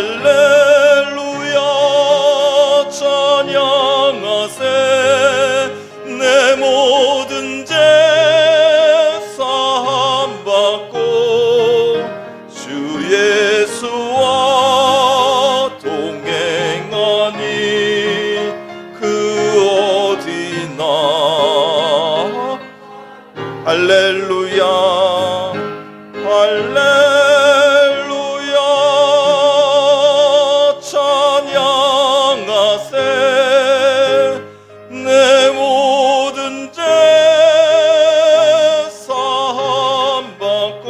할렐루야 찬양하세. 내 모든 죄 사함받고 주 예수와 동행하니 그 어디나. 할렐루야 할렐루야 찬양하세. 내 모든 죄 사함받고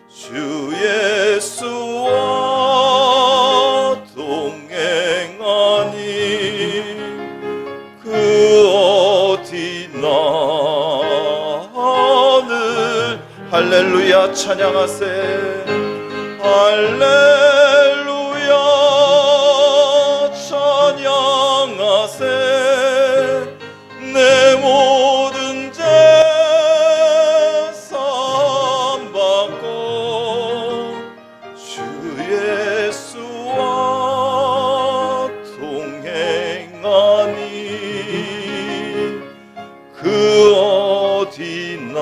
주 예수와 동행하니 그 어디나. 할렐루야 찬양하세. 할렐루야 찬양하세. 내 모든 죄 사함받고 주 예수와 동행하니 그 어디나.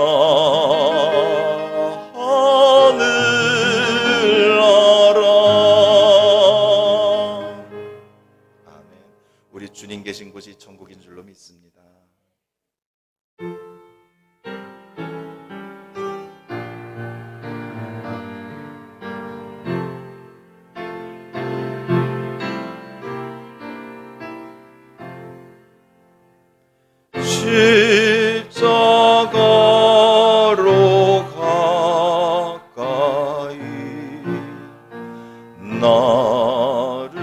우리 주님 계신 곳이 천국인 줄로 믿습니다. 십자가로 가까이 나를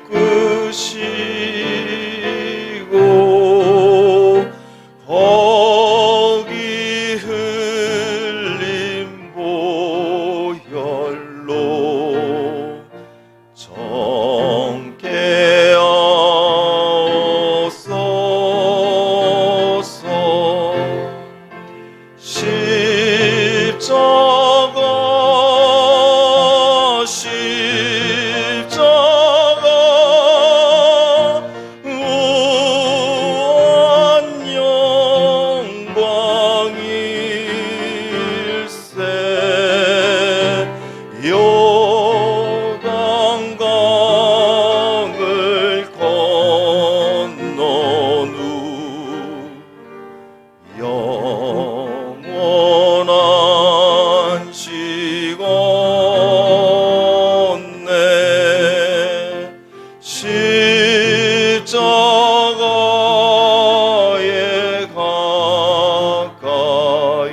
이끄시고 거기 흘린 보혈로 정케 하옵소서. 십자가 무한 영광일세. 요단강을 건넌 후 영원한 시건네. 십자가에 가까이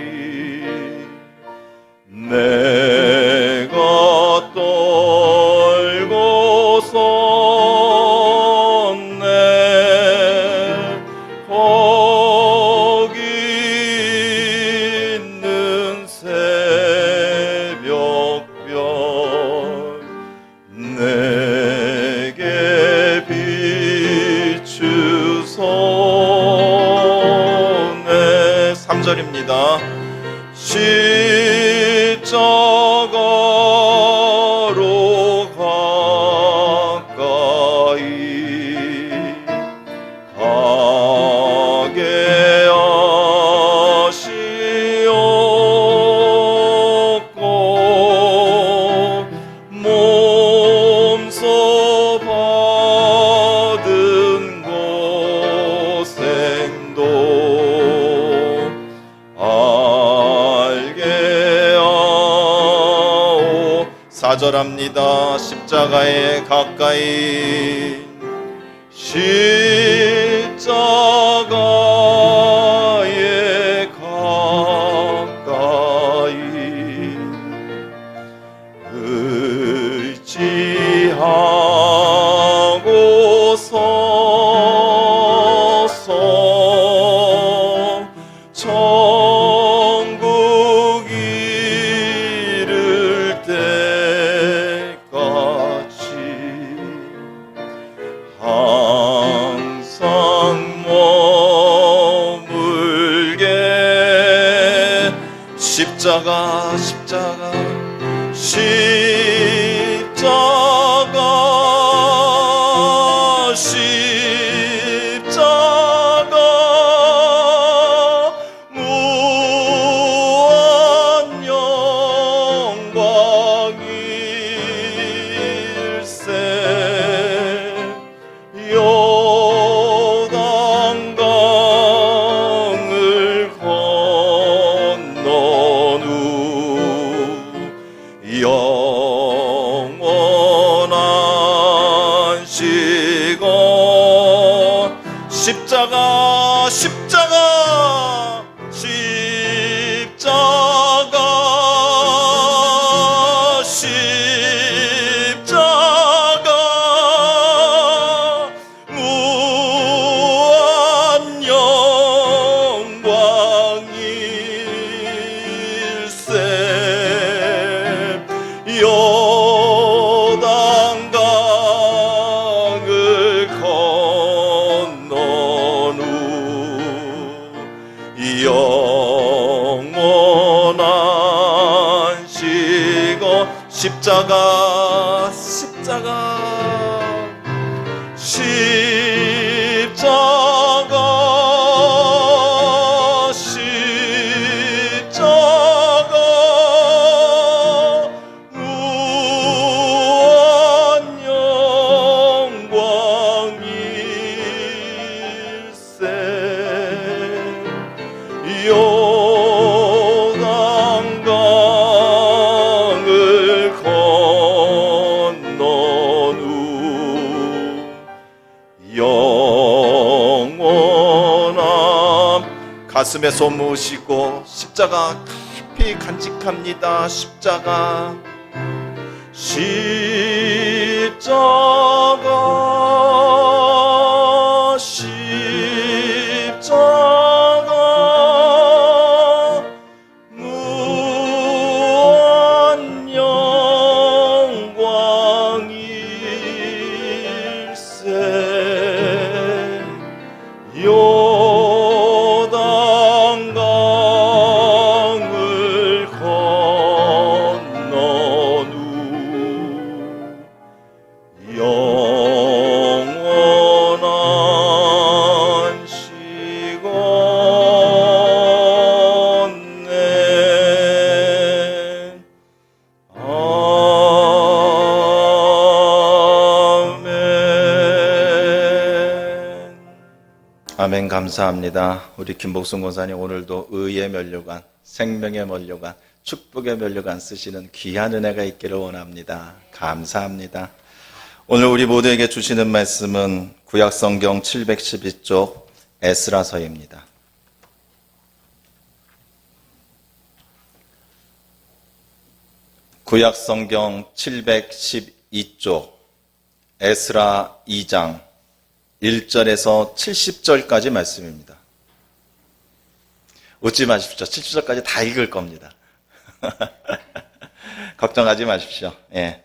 내가 떨고 섰네. 거기 있는 새벽별 내게 비추소네. 3절입니다. 십자가로 가까이 가게 하시옵고 몸소 받은 고생도 알게 하오. 4절합니다. 십자가에 가까이 십자가에 가까이 의지하고 서서 천국 이를 때까지 항상 머물게. 십자가 십자가 십자가 십자가 십자가 무한 영광일세 요단강을 건넌 후 영원한 시간 십자가 십자가 십자가 십자가 무한 영광일세 요단강을 건넌 후 영원한 시간 십자가 십자가 십자가 십자가 무한 영광일세 요단강을 건넌 후 영원한 가슴에 손 모으시고 십자가 깊이 간직합니다. 십자가 십자가 십자가 무한 영광일세 요단강을 건넌 후 영원한 시간 내 아멘. 감사합니다. 우리 김복순 권사님 오늘도 의의 면류관, 생명의 면류관, 축복의 면류관 쓰시는 귀한 은혜가 있기를 원합니다. 감사합니다. 오늘 우리 모두에게 주시는 말씀은 구약성경 712쪽 에스라서입니다. 구약성경 712쪽 에스라 2장 1절에서 70절까지 말씀입니다. 웃지 마십시오. 70절까지 다 읽을 겁니다. 걱정하지 마십시오. 예.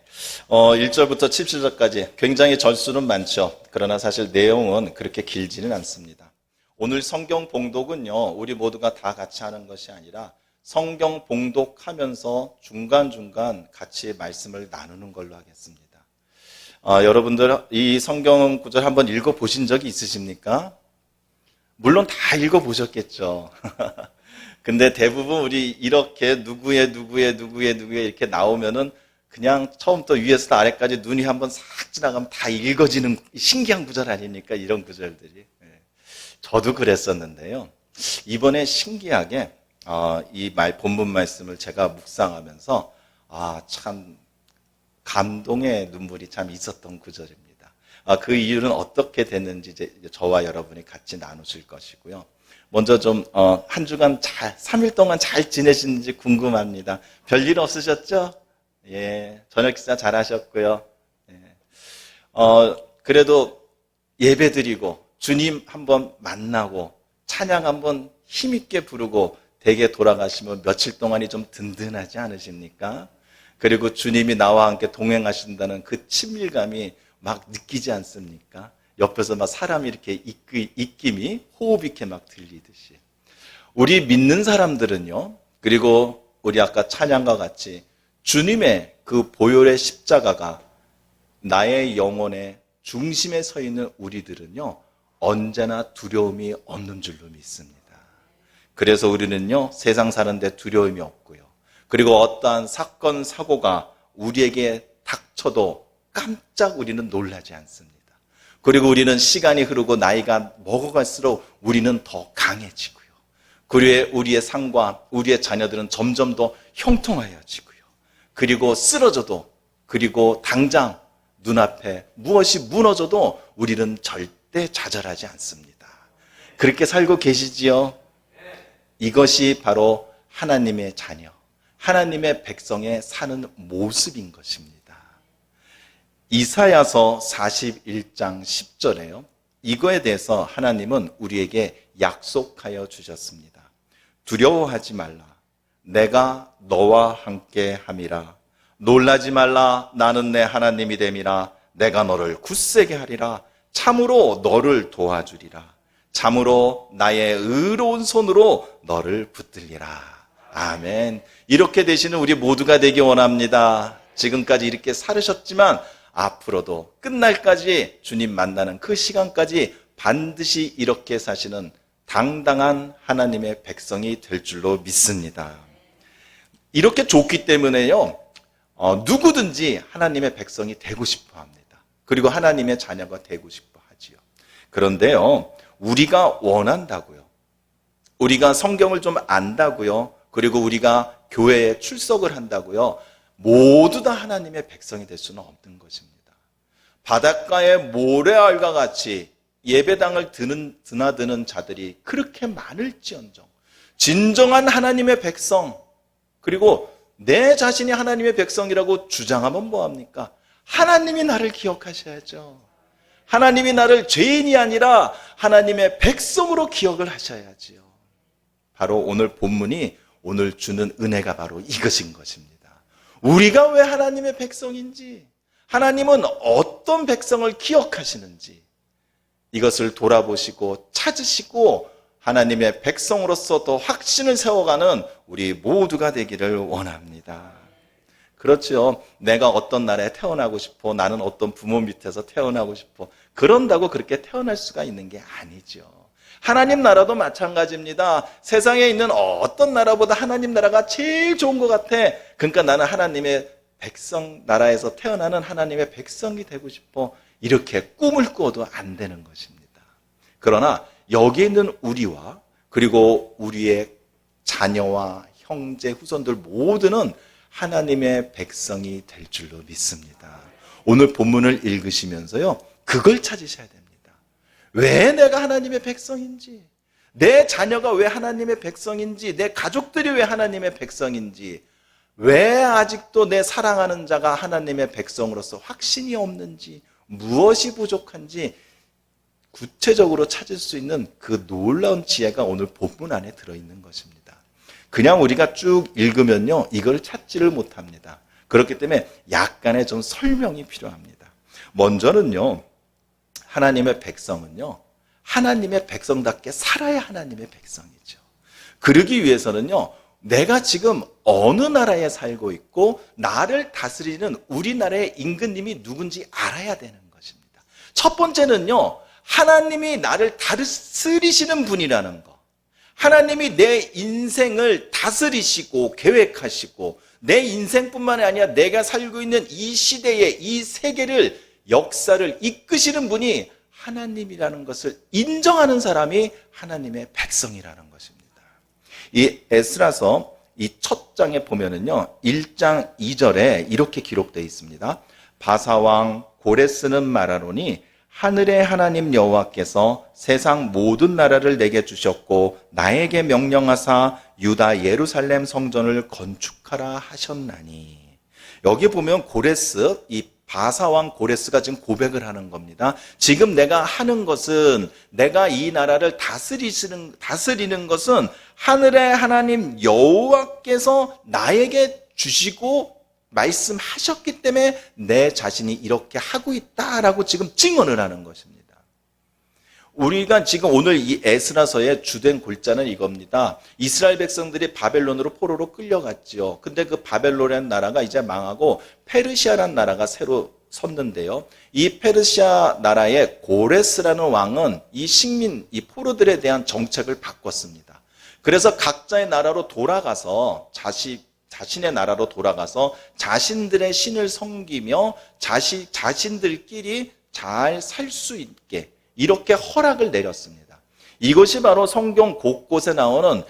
1절부터 70절까지 굉장히 절수는 많죠. 그러나 사실 내용은 그렇게 길지는 않습니다. 오늘 성경 봉독은요, 우리 모두가 다 같이 하는 것이 아니라 성경 봉독하면서 중간중간 같이 말씀을 나누는 걸로 하겠습니다. 여러분들 이 성경 구절 한번 읽어보신 적이 있으십니까? 물론 다 읽어보셨겠죠. 근데 대부분 우리 이렇게 누구의 이렇게 나오면은 그냥 처음부터 위에서 아래까지 눈이 한번 싹 지나가면 다 읽어지는 신기한 구절 아닙니까? 이런 구절들이. 저도 그랬었는데요. 이번에 신기하게 이 본문 말씀을 제가 묵상하면서 참 감동의 눈물이 참 있었던 구절입니다. 그 이유는 어떻게 됐는지 이제 저와 여러분이 같이 나누실 것이고요. 먼저 좀 한 주간 3일 동안 잘 지내시는지 궁금합니다. 별일 없으셨죠? 예, 저녁 식사 잘 하셨고요. 예. 그래도 예배 드리고 주님 한번 만나고 찬양 한번 힘있게 부르고 댁에 돌아가시면 며칠 동안이 좀 든든하지 않으십니까? 그리고 주님이 나와 함께 동행하신다는 그 친밀감이 막 느끼지 않습니까? 옆에서 막 사람이 이렇게 입김이 호흡 있게 막 들리듯이. 우리 믿는 사람들은요, 그리고 우리 아까 찬양과 같이 주님의 그 보혈의 십자가가 나의 영혼의 중심에 서 있는 우리들은요, 언제나 두려움이 없는 줄로 믿습니다. 그래서 우리는요, 세상 사는데 두려움이 없고요. 그리고 어떠한 사건, 사고가 우리에게 닥쳐도 깜짝 우리는 놀라지 않습니다. 그리고 우리는 시간이 흐르고 나이가 먹어갈수록 우리는 더 강해지고요. 그리고 우리의 삶과 우리의 자녀들은 점점 더 형통하여지고요. 그리고 쓰러져도, 그리고 당장 눈앞에 무엇이 무너져도 우리는 절대 좌절하지 않습니다. 그렇게 살고 계시지요? 이것이 바로 하나님의 자녀, 하나님의 백성의 사는 모습인 것입니다. 이사야서 41장 10절에요. 이거에 대해서 하나님은 우리에게 약속하여 주셨습니다. 두려워하지 말라. 내가 너와 함께 함이라. 놀라지 말라. 나는 내 하나님이 됨이라. 내가 너를 굳세게 하리라. 참으로 너를 도와주리라. 참으로 나의 의로운 손으로 너를 붙들리라. 아멘. 이렇게 되시는 우리 모두가 되기 원합니다. 지금까지 이렇게 살으셨지만 앞으로도 끝날까지 주님 만나는 그 시간까지 반드시 이렇게 사시는 당당한 하나님의 백성이 될 줄로 믿습니다. 이렇게 좋기 때문에요, 누구든지 하나님의 백성이 되고 싶어 합니다. 그리고 하나님의 자녀가 되고 싶어 하지요. 그런데요, 우리가 원한다고요, 우리가 성경을 좀 안다고요, 그리고 우리가 교회에 출석을 한다고요, 모두 다 하나님의 백성이 될 수는 없는 것입니다. 바닷가의 모래알과 같이 예배당을 드나드는 자들이 그렇게 많을지언정 진정한 하나님의 백성, 그리고 내 자신이 하나님의 백성이라고 주장하면 뭐합니까? 하나님이 나를 기억하셔야죠. 하나님이 나를 죄인이 아니라 하나님의 백성으로 기억을 하셔야지요. 바로 오늘 본문이 오늘 주는 은혜가 바로 이것인 것입니다. 우리가 왜 하나님의 백성인지, 하나님은 어떤 백성을 기억하시는지 이것을 돌아보시고 찾으시고 하나님의 백성으로서 더 확신을 세워가는 우리 모두가 되기를 원합니다. 그렇죠. 내가 어떤 나라에 태어나고 싶어, 나는 어떤 부모 밑에서 태어나고 싶어, 그런다고 그렇게 태어날 수가 있는 게 아니죠. 하나님 나라도 마찬가지입니다. 세상에 있는 어떤 나라보다 하나님 나라가 제일 좋은 것 같아. 그러니까 나는 하나님의 백성, 나라에서 태어나는 하나님의 백성이 되고 싶어. 이렇게 꿈을 꾸어도 안 되는 것입니다. 그러나 여기 있는 우리와 그리고 우리의 자녀와 형제, 후손들 모두는 하나님의 백성이 될 줄로 믿습니다. 오늘 본문을 읽으시면서요, 그걸 찾으셔야 됩니다. 왜 내가 하나님의 백성인지, 내 자녀가 왜 하나님의 백성인지, 내 가족들이 왜 하나님의 백성인지, 왜 아직도 내 사랑하는 자가 하나님의 백성으로서 확신이 없는지, 무엇이 부족한지 구체적으로 찾을 수 있는 그 놀라운 지혜가 오늘 본문 안에 들어있는 것입니다. 그냥 우리가 쭉 읽으면요, 이걸 찾지를 못합니다. 그렇기 때문에 약간의 좀 설명이 필요합니다. 먼저는요, 하나님의 백성은요, 하나님의 백성답게 살아야 하나님의 백성이죠. 그러기 위해서는요, 내가 지금 어느 나라에 살고 있고 나를 다스리는 우리나라의 임금님이 누군지 알아야 되는 것입니다. 첫 번째는요, 하나님이 나를 다스리시는 분이라는 거, 하나님이 내 인생을 다스리시고 계획하시고 내 인생뿐만 아니라 내가 살고 있는 이 시대의 이 세계를, 역사를 이끄시는 분이 하나님이라는 것을 인정하는 사람이 하나님의 백성이라는 것입니다. 이 에스라서 이 첫 장에 보면은요, 1장 2절에 이렇게 기록되어 있습니다. 바사왕 고레스는 말하노니 하늘의 하나님 여호와께서 세상 모든 나라를 내게 주셨고 나에게 명령하사 유다 예루살렘 성전을 건축하라 하셨나니. 여기 보면 고레스, 이 바사왕 고레스가 지금 고백을 하는 겁니다. 지금 내가 하는 것은, 내가 이 나라를 다스리는 것은 하늘의 하나님 여호와께서 나에게 주시고 말씀하셨기 때문에 내 자신이 이렇게 하고 있다라고 지금 증언을 하는 것입니다. 우리가 지금 오늘 이 에스라서의 주된 골자는 이겁니다. 이스라엘 백성들이 바벨론으로 포로로 끌려갔지요. 근데 그 바벨론이라는 나라가 이제 망하고 페르시아라는 나라가 새로 섰는데요. 이 페르시아 나라의 고레스라는 왕은 이 식민, 이 포로들에 대한 정책을 바꿨습니다. 그래서 각자의 나라로 돌아가서 자신의 나라로 돌아가서 자신들의 신을 섬기며 자신들끼리 잘 살 수 있게 이렇게 허락을 내렸습니다. 이것이 바로 성경 곳곳에 나오는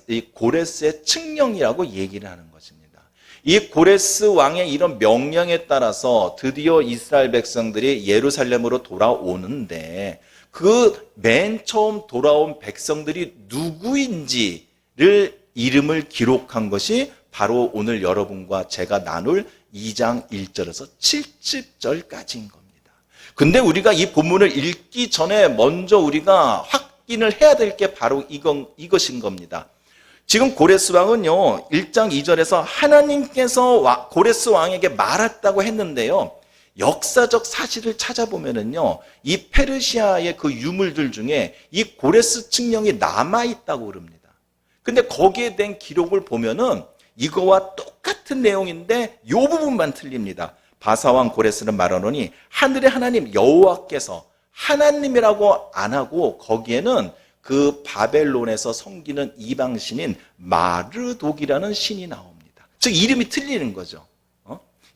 이 고레스의 칙령이라고 얘기를 하는 것입니다. 이 고레스 왕의 이런 명령에 따라서 드디어 이스라엘 백성들이 예루살렘으로 돌아오는데 그 맨 처음 돌아온 백성들이 누구인지를 이름을 기록한 것이 바로 오늘 여러분과 제가 나눌 2장 1절에서 7절까지인 겁니다. 근데 우리가 이 본문을 읽기 전에 먼저 우리가 확인을 해야 될 게 바로 이것인 겁니다. 지금 고레스 왕은요, 1장 2절에서 하나님께서 고레스 왕에게 말했다고 했는데요, 역사적 사실을 찾아보면은요, 이 페르시아의 그 유물들 중에 이 고레스 칙령이 남아있다고 그럽니다. 근데 거기에 대한 기록을 보면은 이거와 똑같은 내용인데 이 부분만 틀립니다. 바사왕 고레스는 말하노니 하늘의 하나님 여호와께서 하나님이라고 안 하고 거기에는 그 바벨론에서 섬기는 이방신인 마르독이라는 신이 나옵니다. 즉 이름이 틀리는 거죠.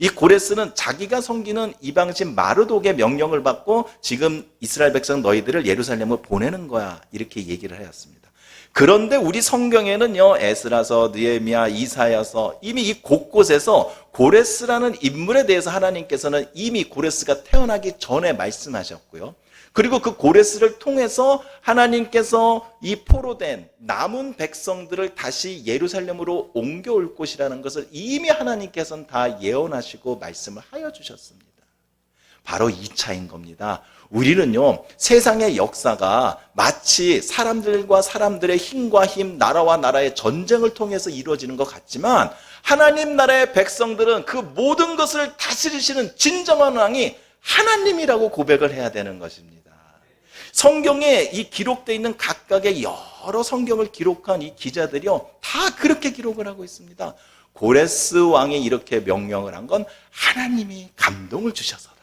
이 고레스는 자기가 섬기는 이방신 마르독의 명령을 받고 지금 이스라엘 백성 너희들을 예루살렘으로 보내는 거야 이렇게 얘기를 하였습니다. 그런데 우리 성경에는요, 에스라서, 느헤미야, 이사야서 이미 이 곳곳에서 고레스라는 인물에 대해서 하나님께서는 이미 고레스가 태어나기 전에 말씀하셨고요. 그리고 그 고레스를 통해서 하나님께서 이 포로된 남은 백성들을 다시 예루살렘으로 옮겨올 것이라는 것을 이미 하나님께서는 다 예언하시고 말씀을 하여 주셨습니다. 바로 이 차인 겁니다. 우리는요, 세상의 역사가 마치 사람들과 사람들의 힘과 힘, 나라와 나라의 전쟁을 통해서 이루어지는 것 같지만 하나님 나라의 백성들은 그 모든 것을 다스리시는 진정한 왕이 하나님이라고 고백을 해야 되는 것입니다. 성경에 이 기록되어 있는 각각의 여러 성경을 기록한 이 기자들이요, 다 그렇게 기록을 하고 있습니다. 고레스 왕이 이렇게 명령을 한 건 하나님이 감동을 주셔서다.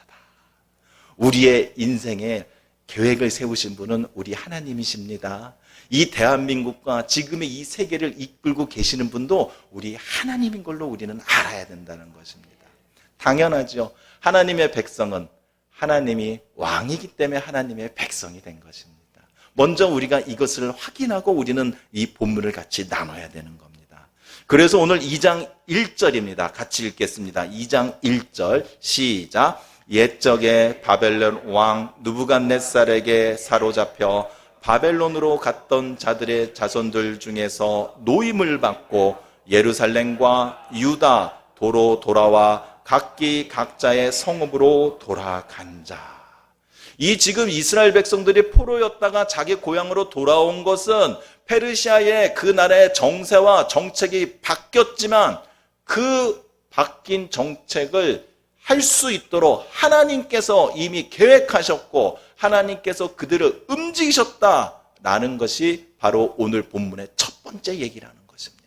우리의 인생에 계획을 세우신 분은 우리 하나님이십니다. 이 대한민국과 지금의 이 세계를 이끌고 계시는 분도 우리 하나님인 걸로 우리는 알아야 된다는 것입니다. 당연하죠. 하나님의 백성은 하나님이 왕이기 때문에 하나님의 백성이 된 것입니다. 먼저 우리가 이것을 확인하고 우리는 이 본문을 같이 나눠야 되는 겁니다. 그래서 오늘 2장 1절입니다. 같이 읽겠습니다. 2장 1절 시작. 옛적에 바벨론 왕 느부갓네살에게 사로잡혀 바벨론으로 갔던 자들의 자손들 중에서 노임을 받고 예루살렘과 유다 도로 돌아와 각기 각자의 성읍으로 돌아간 자. 이 지금 이스라엘 백성들이 포로였다가 자기 고향으로 돌아온 것은 페르시아의 그 나라의 정세와 정책이 바뀌었지만 그 바뀐 정책을 할 수 있도록 하나님께서 이미 계획하셨고 하나님께서 그들을 움직이셨다라는 것이 바로 오늘 본문의 첫 번째 얘기라는 것입니다.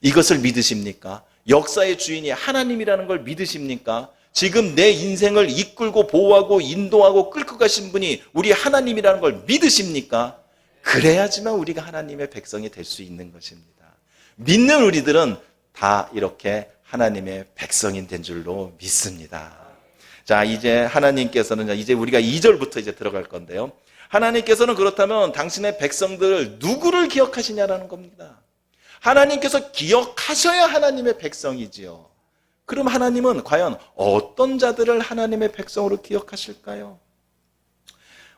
이것을 믿으십니까? 역사의 주인이 하나님이라는 걸 믿으십니까? 지금 내 인생을 이끌고 보호하고 인도하고 끌고 가신 분이 우리 하나님이라는 걸 믿으십니까? 그래야지만 우리가 하나님의 백성이 될 수 있는 것입니다. 믿는 우리들은 다 이렇게 하나님의 백성이 된 줄로 믿습니다. 자, 이제 하나님께서는 이제 우리가 2절부터 이제 들어갈 건데요. 하나님께서는 그렇다면 당신의 백성들을 누구를 기억하시냐라는 겁니다. 하나님께서 기억하셔야 하나님의 백성이지요. 그럼 하나님은 과연 어떤 자들을 하나님의 백성으로 기억하실까요?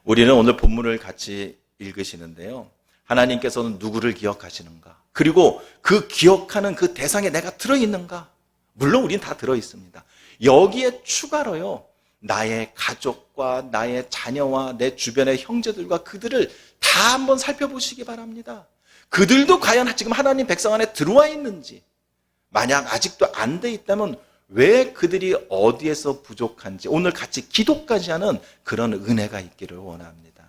우리는 오늘 본문을 같이 읽으시는데요. 하나님께서는 누구를 기억하시는가? 그리고 그 기억하는 그 대상에 내가 들어있는가? 물론 우린 다 들어있습니다. 여기에 추가로요, 나의 가족과 나의 자녀와 내 주변의 형제들과 그들을 다 한번 살펴보시기 바랍니다. 그들도 과연 지금 하나님 백성 안에 들어와 있는지, 만약 아직도 안 돼 있다면 왜 그들이 어디에서 부족한지 오늘 같이 기도까지 하는 그런 은혜가 있기를 원합니다.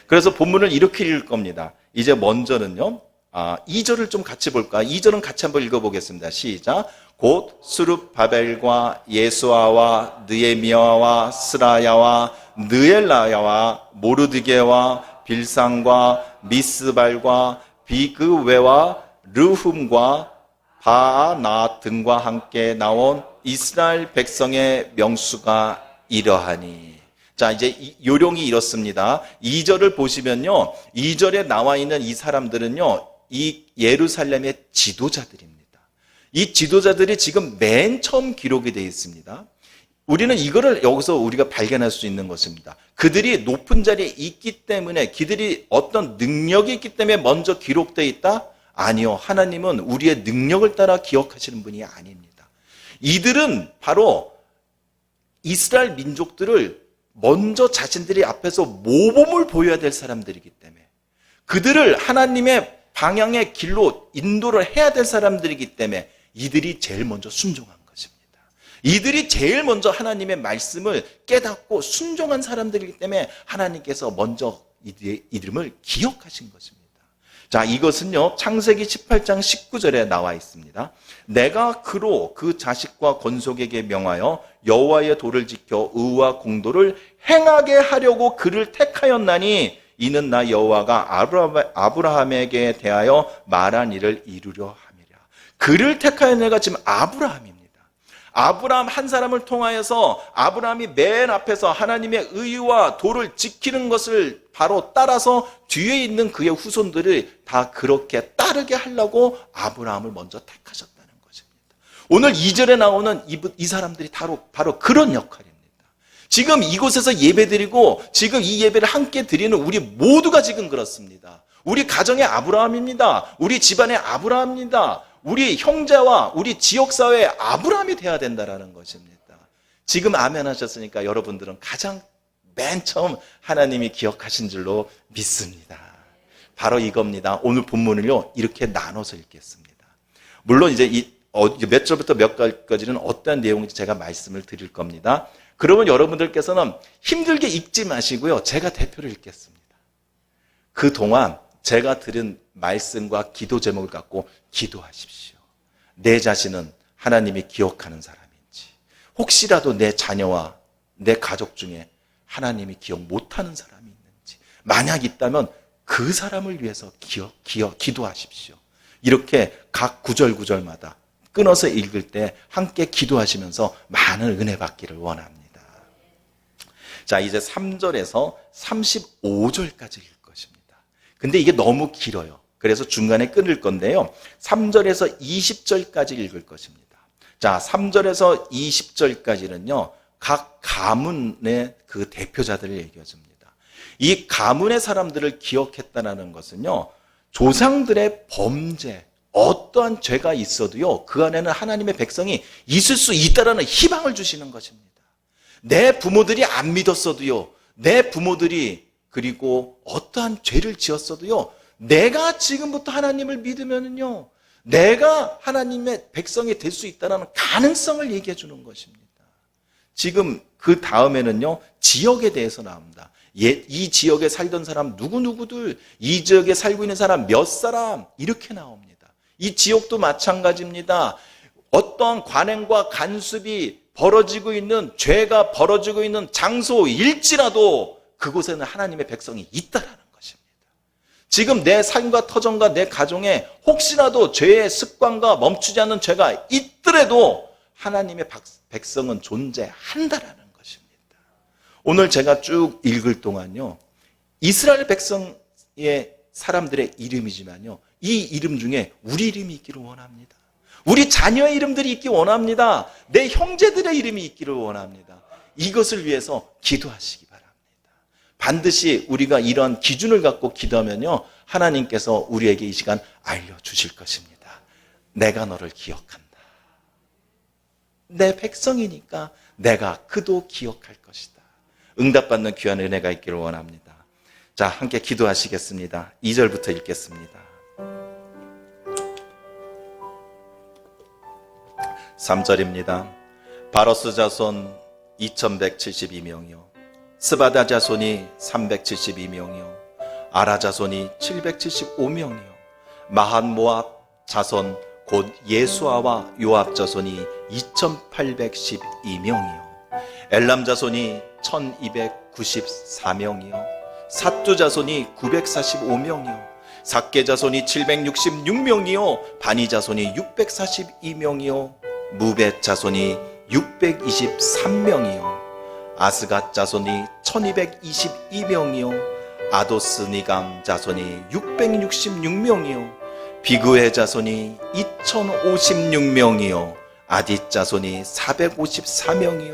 그래서 본문을 이렇게 읽을 겁니다. 이제 먼저는요, 2절을 좀 같이 볼까? 2절은 같이 한번 읽어보겠습니다. 시작. 곧 스룹바벨과 예수아와 느헤미야와 스라야와 느엘라야와 모르드게와 빌상과 미스발과 비그웨와 르훔과 바아나 등과 함께 나온 이스라엘 백성의 명수가 이러하니. 자, 이제 요령이 이렇습니다. 2절을 보시면요, 2절에 나와 있는 이 사람들은요, 이 예루살렘의 지도자들입니다. 이 지도자들이 지금 맨 처음 기록이 되어 있습니다. 우리는 이거를 여기서 우리가 발견할 수 있는 것입니다. 그들이 높은 자리에 있기 때문에, 그들이 어떤 능력이 있기 때문에 먼저 기록되어 있다? 아니요. 하나님은 우리의 능력을 따라 기억하시는 분이 아닙니다. 이들은 바로 이스라엘 민족들을 먼저 자신들이 앞에서 모범을 보여야 될 사람들이기 때문에, 그들을 하나님의 방향의 길로 인도를 해야 될 사람들이기 때문에 이들이 제일 먼저 순종한 것입니다. 이들이 제일 먼저 하나님의 말씀을 깨닫고 순종한 사람들이기 때문에 하나님께서 먼저 이들의 이름을 기억하신 것입니다. 자, 이것은요, 창세기 18장 19절에 나와 있습니다. 내가 그로 그 자식과 건속에게 명하여 여호와의 도를 지켜 의와 공도를 행하게 하려고 그를 택하였나니 이는 나 여호와가 아브라함에게 대하여 말한 일을 이루려 함이라. 그를 택하여 내가 지금 아브라함입니다. 아브라함 한 사람을 통하여서 아브라함이 맨 앞에서 하나님의 의와 도를 지키는 것을 바로 따라서 뒤에 있는 그의 후손들을 다 그렇게 따르게 하려고 아브라함을 먼저 택하셨다는 것입니다. 오늘 2절에 나오는 이 사람들이 바로 그런 역할입니다. 지금 이곳에서 예배드리고 지금 이 예배를 함께 드리는 우리 모두가 지금 그렇습니다. 우리 가정의 아브라함입니다. 우리 집안의 아브라함입니다. 우리 형제와 우리 지역사회의 아브라함이 되어야 된다는 것입니다. 지금 아멘 하셨으니까 여러분들은 가장 맨 처음 하나님이 기억하신 줄로 믿습니다. 바로 이겁니다. 오늘 본문을요, 이렇게 나눠서 읽겠습니다. 물론 이제 몇 절부터 몇 절까지는 어떠한 내용인지 제가 말씀을 드릴 겁니다. 그러면 여러분들께서는 힘들게 읽지 마시고요, 제가 대표를 읽겠습니다. 그동안 제가 들은 말씀과 기도 제목을 갖고 기도하십시오. 내 자신은 하나님이 기억하는 사람인지, 혹시라도 내 자녀와 내 가족 중에 하나님이 기억 못하는 사람이 있는지, 만약 있다면 그 사람을 위해서 기도하십시오. 이렇게 각 구절마다 끊어서 읽을 때 함께 기도하시면서 많은 은혜 받기를 원합니다. 자, 이제 3절에서 35절까지 읽을 것입니다. 근데 이게 너무 길어요. 그래서 중간에 끊을 건데요, 3절에서 20절까지 읽을 것입니다. 자, 3절에서 20절까지는요, 각 가문의 그 대표자들을 얘기해줍니다. 이 가문의 사람들을 기억했다는 것은요, 조상들의 범죄, 어떠한 죄가 있어도요, 그 안에는 하나님의 백성이 있을 수 있다라는 희망을 주시는 것입니다. 내 부모들이 안 믿었어도요, 내 부모들이 그리고 어떠한 죄를 지었어도요, 내가 지금부터 하나님을 믿으면요, 내가 하나님의 백성이 될 수 있다는 가능성을 얘기해 주는 것입니다. 지금 그 다음에는요, 지역에 대해서 나옵니다. 이 지역에 살던 사람 누구누구들, 이 지역에 살고 있는 사람 몇 사람, 이렇게 나옵니다. 이 지역도 마찬가지입니다. 어떤 관행과 간습이 벌어지고 있는, 죄가 벌어지고 있는 장소일지라도 그곳에는 하나님의 백성이 있다라는 것입니다. 지금 내 삶과 터전과 내 가정에 혹시라도 죄의 습관과 멈추지 않는 죄가 있더라도 하나님의 백성은 존재한다라는 것입니다. 오늘 제가 쭉 읽을 동안요, 이스라엘 백성의 사람들의 이름이지만요, 이 이름 중에 우리 이름이 있기를 원합니다. 우리 자녀의 이름들이 있기 원합니다. 내 형제들의 이름이 있기를 원합니다. 이것을 위해서 기도하시기 바랍니다. 반드시 우리가 이런 기준을 갖고 기도하면요, 하나님께서 우리에게 이 시간 알려주실 것입니다. 내가 너를 기억한다. 내 백성이니까 내가 그도 기억할 것이다. 응답받는 귀한 은혜가 있기를 원합니다. 자, 함께 기도하시겠습니다. 2절부터 읽겠습니다. 3절입니다. 바로스 자손 2172명이요, 스바다 자손이 372명이요, 아라 자손이 775명이요 마한 모압 자손 곧 예수아와 요압 자손이 2812명이요 엘람 자손이 1294명이요 삿두 자손이 945명이요 삭게 자손이 766명이요 바니 자손이 642명이요 무벳 자손이 623명이요 아스갓 자손이 1222명이요 아도스 니감 자손이 666명이요 비그의 자손이 2056명이요 아딧 자손이 454명이요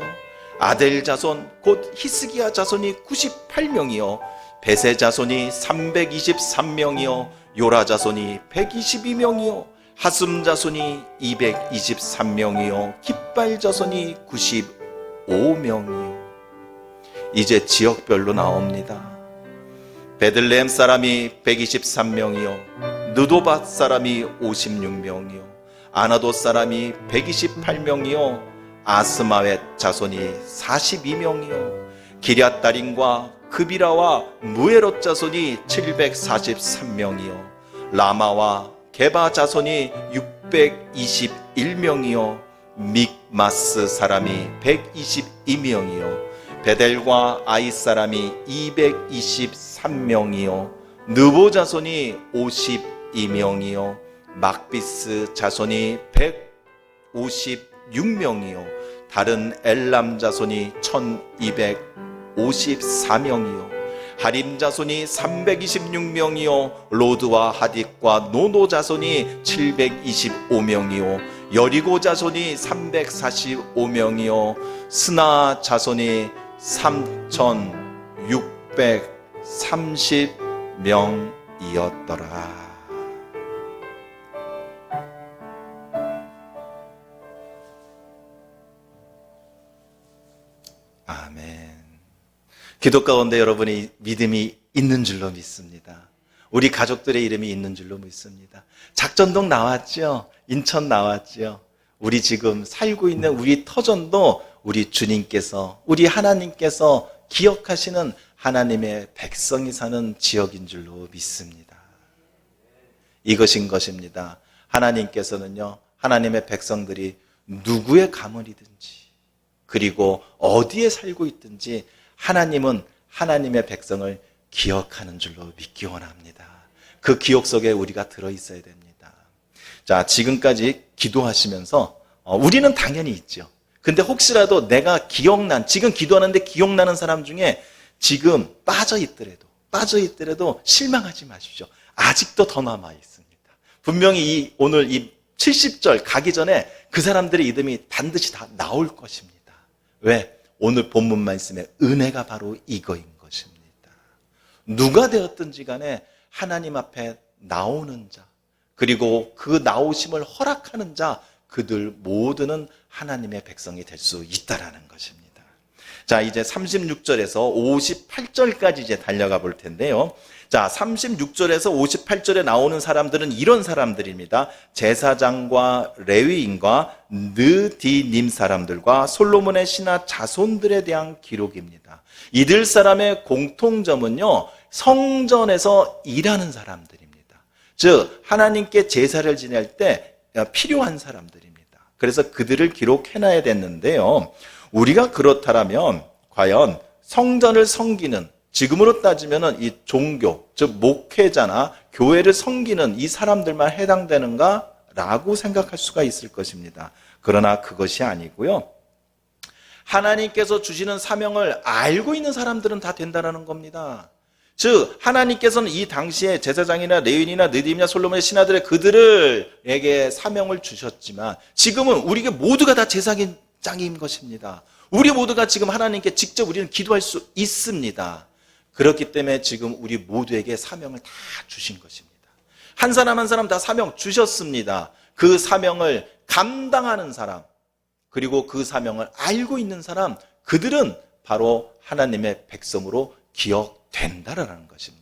아델 자손 곧 히스기야 자손이 98명이요 베세 자손이 323명이요 요라 자손이 122명이요 하숨 자손이 223명이요 깃발 자손이 95명이요 이제 지역별로 나옵니다. 베들레헴 사람이 123명이요 느도밭 사람이 56명이요 아나도 사람이 128명이요 아스마웻 자손이 42명이요 기럇다림과 그비라와 무에롯 자손이 743명이요 라마와 게바 자손이 621명이요 믹마스 사람이 122명이요 베델과 아이 사람이 223명이요 느보 자손이 52명이요 막비스 자손이 156명이요 다른 엘람 자손이 1254명이요 하림 자손이 326명이요 로드와 하딕과 노노 자손이 725명이요 여리고 자손이 345명이요 스나 자손이 3630명이었더라. 아멘. 기도 가운데 여러분이 믿음이 있는 줄로 믿습니다. 우리 가족들의 이름이 있는 줄로 믿습니다. 작전동 나왔죠? 인천 나왔죠? 우리 지금 살고 있는 우리 터전도 우리 주님께서, 우리 하나님께서 기억하시는 하나님의 백성이 사는 지역인 줄로 믿습니다. 이것인 것입니다. 하나님께서는요, 하나님의 백성들이 누구의 가문이든지 그리고 어디에 살고 있든지 하나님은 하나님의 백성을 기억하는 줄로 믿기 원합니다. 그 기억 속에 우리가 들어있어야 됩니다. 자, 지금까지 기도하시면서 우리는 당연히 있죠. 근데 혹시라도 내가 지금 기도하는데 기억나는 사람 중에 지금 빠져 있더라도 실망하지 마십시오. 아직도 더 남아 있습니다. 분명히 오늘 이 70절 가기 전에 그 사람들의 이름이 반드시 다 나올 것입니다. 왜? 오늘 본문 말씀의 은혜가 바로 이거인 것입니다. 누가 되었든지 간에 하나님 앞에 나오는 자, 그리고 그 나오심을 허락하는 자, 그들 모두는 하나님의 백성이 될 수 있다라는 것입니다. 자, 이제 36절에서 58절까지 이제 달려가 볼 텐데요. 자, 36절에서 58절에 나오는 사람들은 이런 사람들입니다. 제사장과 레위인과 느디님 사람들과 솔로몬의 신하 자손들에 대한 기록입니다. 이들 사람의 공통점은요, 성전에서 일하는 사람들입니다. 즉 하나님께 제사를 지낼 때 필요한 사람들입니다. 그래서 그들을 기록해놔야 됐는데요. 우리가 그렇다면 과연 성전을 섬기는, 지금으로 따지면 이 종교, 즉 목회자나 교회를 섬기는 이 사람들만 해당되는가? 라고 생각할 수가 있을 것입니다. 그러나 그것이 아니고요. 하나님께서 주시는 사명을 알고 있는 사람들은 다 된다는 겁니다. 즉 하나님께서는 이 당시에 제사장이나 레위인이나 느디임이나 솔로몬의 신하들의 그들에게 사명을 주셨지만 지금은 우리에게 모두가 다 제사장인 것입니다. 우리 모두가 지금 하나님께 직접 우리는 기도할 수 있습니다. 그렇기 때문에 지금 우리 모두에게 사명을 다 주신 것입니다. 한 사람 한 사람 다 사명 주셨습니다. 그 사명을 감당하는 사람, 그리고 그 사명을 알고 있는 사람, 그들은 바로 하나님의 백성으로 기억된다라는 것입니다.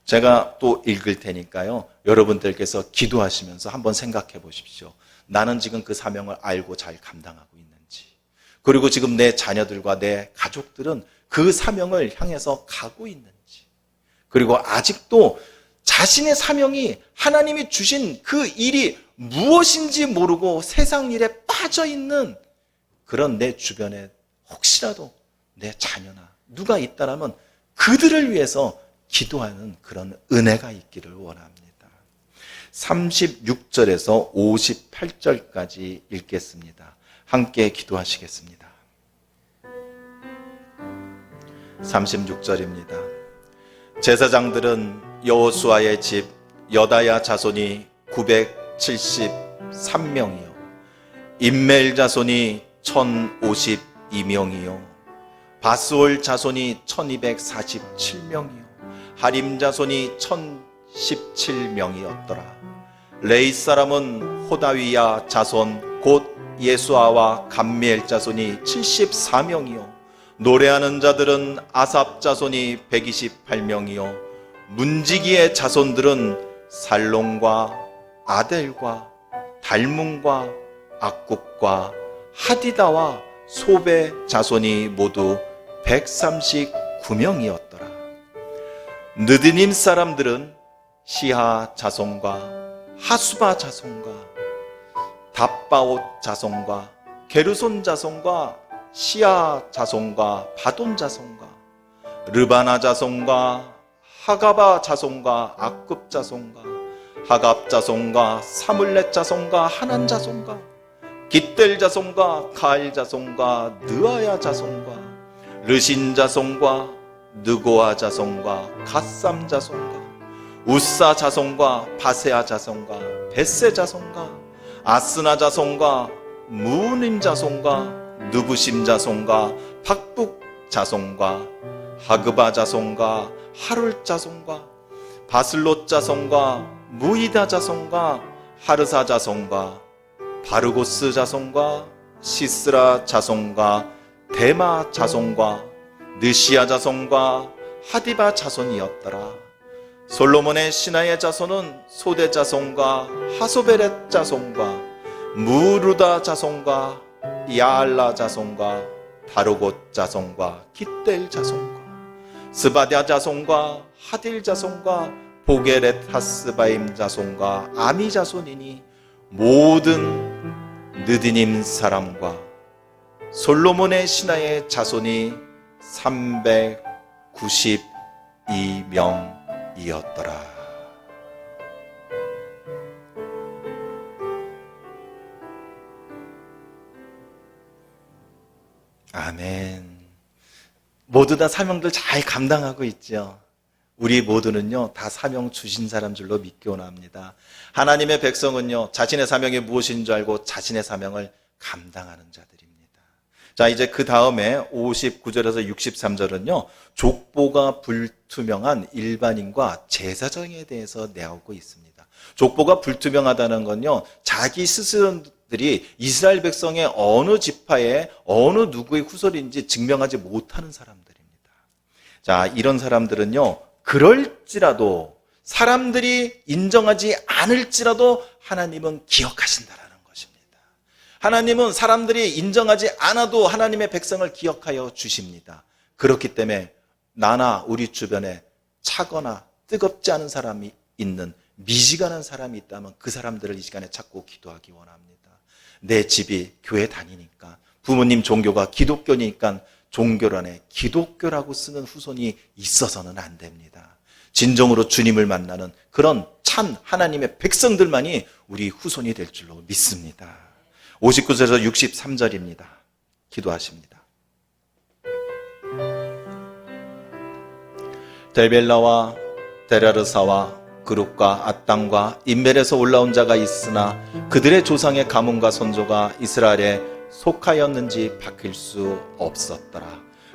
제가 또 읽을 테니까요, 여러분들께서 기도하시면서 한번 생각해 보십시오. 나는 지금 그 사명을 알고 잘 감당하고 있는지, 그리고 지금 내 자녀들과 내 가족들은 그 사명을 향해서 가고 있는지, 그리고 아직도 자신의 사명이 하나님이 주신 그 일이 무엇인지 모르고 세상 일에 빠져 있는 그런 내 주변에 혹시라도 내 자녀나 누가 있다라면 그들을 위해서 기도하는 그런 은혜가 있기를 원합니다. 36절에서 58절까지 읽겠습니다. 함께 기도하시겠습니다. 36절입니다. 제사장들은 여호수아의 집 여다야 자손이 973명이요 임멜 자손이 1052명이요 바스올 자손이 1247명이요 하림 자손이 1017명이었더라. 레이 사람은 호다위야 자손 곧 예수아와 감미엘 자손이 74명이요 노래하는 자들은 아삽 자손이 128명이요 문지기의 자손들은 살롱과 아델과 달문과 악국과 하디다와 소베 자손이 모두 139명이었더라. 느드님 사람들은 시하 자손과 하수바 자손과 답바옷 자손과 게르손 자손과 시아 자손과 바돈 자손과 르바나 자손과 하가바 자손과 악급 자손과 하갑 자손과 사물렛 자손과 하난 자손과 깃델 자손과 가일 자손과 느아야 자손과 르신 자손과 느고아 자손과 갓삼 자손과 우사 자손과 바세아 자손과 베세 자손과 아스나 자손과 무님 자손과 느부심 자손과 박북 자손과 하그바 자손과 하룰 자손과 바슬롯 자손과 무이다 자손과 하르사 자손과 바르고스 자손과 시스라 자손과 데마 자손과 느시아 자손과 하디바 자손이었더라. 솔로몬의 신하의 자손은 소대 자손과 하소베렛 자손과 무르다 자손과 야알라 자손과 다르곳 자손과 깃델 자손과 스바랴 자손과 하딜 자손과 보게렛 하스바임 자손과 아미 자손이니 모든 느디님 사람과 솔로몬의 신하의 자손이 392명이었더라. 아멘. 모두 다 사명들 잘 감당하고 있죠. 우리 모두는요 다 사명 주신 사람 줄로 믿기 원합니다. 하나님의 백성은요 자신의 사명이 무엇인 줄 알고 자신의 사명을 감당하는 자들입니다. 자, 이제 그 다음에 59절에서 63절은요 족보가 불투명한 일반인과 제사장에 대해서 나오고 있습니다. 족보가 불투명하다는 건요 자기 스스로들이 이스라엘 백성의 어느 지파의 어느 누구의 후손인지 증명하지 못하는 사람들입니다. 자, 이런 사람들은요 그럴지라도 사람들이 인정하지 않을지라도 하나님은 기억하신다라는 것입니다. 하나님은 사람들이 인정하지 않아도 하나님의 백성을 기억하여 주십니다. 그렇기 때문에 나나 우리 주변에 차거나 뜨겁지 않은 사람이 있는 미지근한 사람이 있다면 그 사람들을 이 시간에 찾고 기도하기 원합니다. 내 집이 교회 다니니까 부모님 종교가 기독교니까 종교 안에 기독교라고 쓰는 후손이 있어서는 안 됩니다. 진정으로 주님을 만나는 그런 참 하나님의 백성들만이 우리 후손이 될 줄로 믿습니다. 59절에서 63절입니다. 기도하십니다. 델벨라와 데라르사와 그룹과 앗당과 인멜에서 올라온 자가 있으나 그들의 조상의 가문과 선조가 이스라엘에 속하였는지 밝힐 수 없었더라.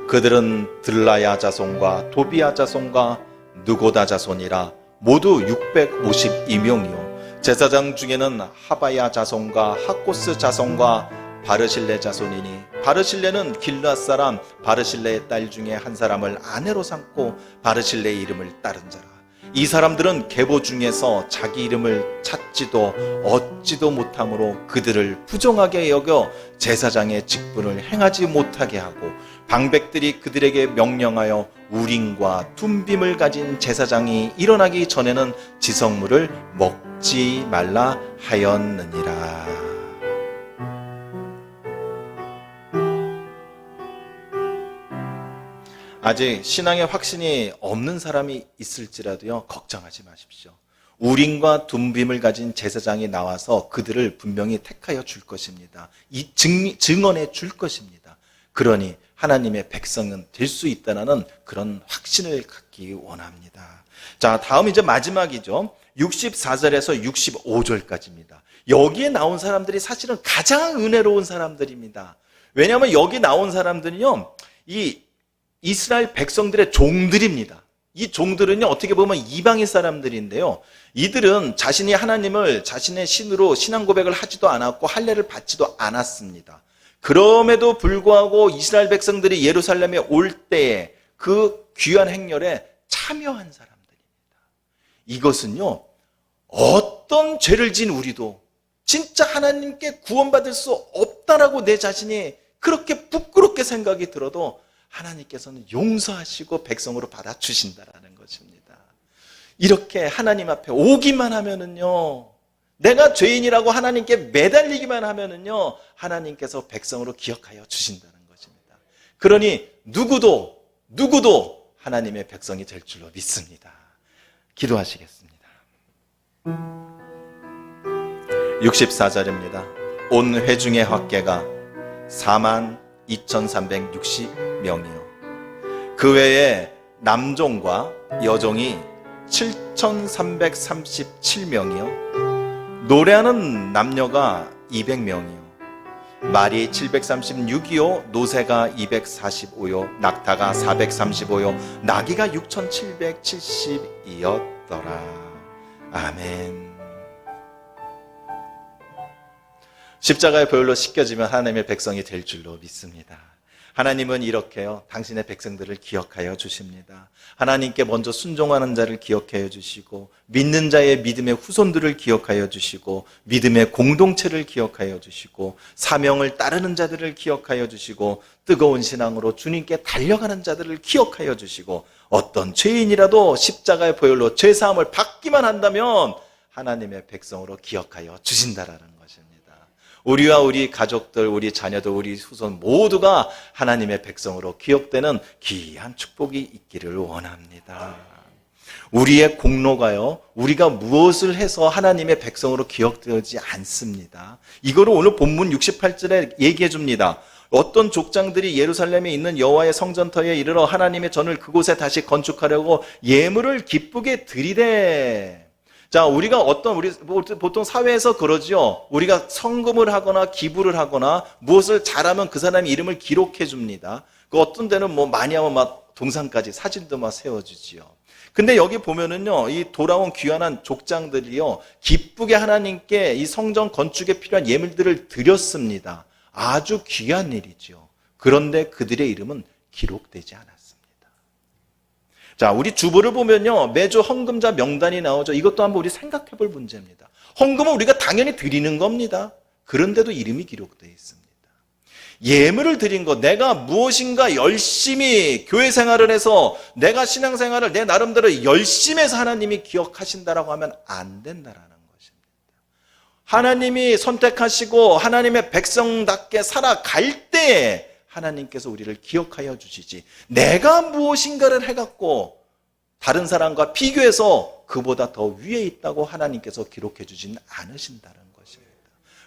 그들은 들라야 자손과 도비야 자손과 느고다 자손이라 모두 652명이요 제사장 중에는 하바야 자손과 하코스 자손과 바르실레 자손이니 바르실레는 길르앗 사람 바르실레의 딸 중에 한 사람을 아내로 삼고 바르실레의 이름을 따른 자라. 이 사람들은 계보 중에서 자기 이름을 찾지도 얻지도 못하므로 그들을 부정하게 여겨 제사장의 직분을 행하지 못하게 하고 방백들이 그들에게 명령하여 우림과 툼빔을 가진 제사장이 일어나기 전에는 지성물을 먹지 말라 하였느니라. 아직 신앙의 확신이 없는 사람이 있을지라도요, 걱정하지 마십시오. 우림과 둠빔을 가진 제사장이 나와서 그들을 분명히 택하여 줄 것입니다. 이 증언해 줄 것입니다. 그러니 하나님의 백성은 될 수 있다는 그런 확신을 갖기 원합니다. 자, 다음 이제 마지막이죠. 64절에서 65절까지입니다. 여기에 나온 사람들이 사실은 가장 은혜로운 사람들입니다. 왜냐하면 여기 나온 사람들은요, 이 이스라엘 백성들의 종들입니다. 이 종들은요, 어떻게 보면 이방인 사람들인데요, 이들은 자신이 하나님을 자신의 신으로 신앙 고백을 하지도 않았고 할례를 받지도 않았습니다. 그럼에도 불구하고 이스라엘 백성들이 예루살렘에 올 때에 그 귀한 행렬에 참여한 사람들입니다. 이것은요, 어떤 죄를 지은 우리도 진짜 하나님께 구원받을 수 없다라고 내 자신이 그렇게 부끄럽게 생각이 들어도 하나님께서는 용서하시고 백성으로 받아주신다라는 것입니다. 이렇게 하나님 앞에 오기만 하면은요, 내가 죄인이라고 하나님께 매달리기만 하면은요, 하나님께서 백성으로 기억하여 주신다는 것입니다. 그러니 누구도 하나님의 백성이 될 줄로 믿습니다. 기도하시겠습니다. 64절입니다. 온 회중의 합계가 42,360명이요. 그 외에 남종과 여종이 7,337명이요. 노래하는 남녀가 200명이요. 말이 736이요. 노새가 245요. 낙타가 435요. 나귀가 6,770이었더라. 아멘. 십자가의 보혈로 씻겨지면 하나님의 백성이 될 줄로 믿습니다. 하나님은 이렇게요, 당신의 백성들을 기억하여 주십니다. 하나님께 먼저 순종하는 자를 기억하여 주시고, 믿는 자의 믿음의 후손들을 기억하여 주시고, 믿음의 공동체를 기억하여 주시고, 사명을 따르는 자들을 기억하여 주시고, 뜨거운 신앙으로 주님께 달려가는 자들을 기억하여 주시고, 어떤 죄인이라도 십자가의 보혈로 죄사함을 받기만 한다면 하나님의 백성으로 기억하여 주신다라는 것입니다. 우리와 우리 가족들, 우리 자녀들, 우리 후손 모두가 하나님의 백성으로 기억되는 귀한 축복이 있기를 원합니다. 우리의 공로가요, 우리가 무엇을 해서 하나님의 백성으로 기억되지 않습니다. 이거를 오늘 본문 68절에 얘기해 줍니다. 어떤 족장들이 예루살렘에 있는 여호와의 성전터에 이르러 하나님의 전을 그곳에 다시 건축하려고 예물을 기쁘게 드리되. 자, 우리가 우리 보통 사회에서 그러죠. 우리가 성금을 하거나 기부를 하거나 무엇을 잘하면 그 사람의 이름을 기록해 줍니다. 그 어떤 데는 뭐 많이 하면 막 동상까지 사진도 막 세워주지요. 근데 여기 보면은요, 이 돌아온 귀환한 족장들이요, 기쁘게 하나님께 이 성전 건축에 필요한 예물들을 드렸습니다. 아주 귀한 일이죠. 그런데 그들의 이름은 기록되지 않았습니다. 자, 우리 주보를 보면요, 매주 헌금자 명단이 나오죠. 이것도 한번 우리 생각해 볼 문제입니다. 헌금은 우리가 당연히 드리는 겁니다. 그런데도 이름이 기록되어 있습니다. 예물을 드린 것, 내가 무엇인가 열심히 교회 생활을 해서 내가 신앙생활을 내 나름대로 열심히 해서 하나님이 기억하신다라고 하면 안 된다라는 것입니다. 하나님이 선택하시고 하나님의 백성답게 살아갈 때 하나님께서 우리를 기억하여 주시지, 내가 무엇인가를 해갖고 다른 사람과 비교해서 그보다 더 위에 있다고 하나님께서 기록해 주진 않으신다는 것입니다.